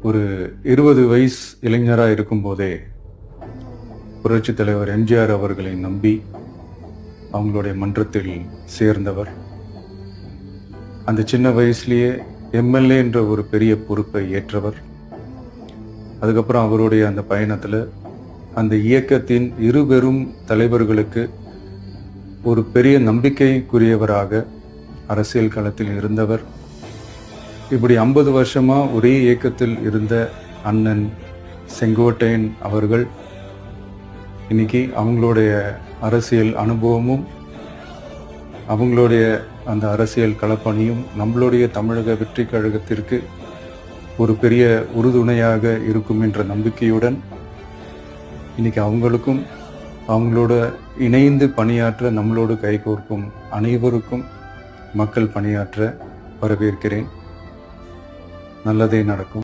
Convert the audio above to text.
ஒரு 20 வயசு இளைஞராக இருக்கும்போதே புரட்சித் தலைவர் எம்ஜிஆர் அவர்களை நம்பி அவங்களுடைய மன்றத்தில் சேர்ந்தவர். அந்த சின்ன வயசுலேயே எம்எல்ஏ என்ற ஒரு பெரிய பொறுப்பை ஏற்றவர். அதுக்கப்புறம் அவருடைய அந்த பயணத்தில் அந்த இயக்கத்தின் இருபெரும் தலைவர்களுக்கு ஒரு பெரிய நம்பிக்கைக்குரியவராக அரசியல் களத்தில் இருந்தவர். இப்படி 50 வருஷமா ஒரே இயக்கத்தில் இருந்த அண்ணன் செங்கோட்டையன் அவர்கள் இன்னைக்கு அவங்களுடைய அரசியல் அனுபவமும் அவங்களுடைய அந்த அரசியல் களப்பணியும் நம்மளுடைய தமிழக வெற்றி கழகத்திற்கு ஒரு பெரிய உறுதுணையாக இருக்கும் என்ற நம்பிக்கையுடன் இன்னைக்கு அவங்களுக்கும் அவங்களோட இணைந்து பணியாற்ற நம்மளோடு கைகோர்க்கும் அனைவருக்கும் மக்கள் பணியாற்ற வரவேற்கிறேன். நல்லதே நடக்கும்.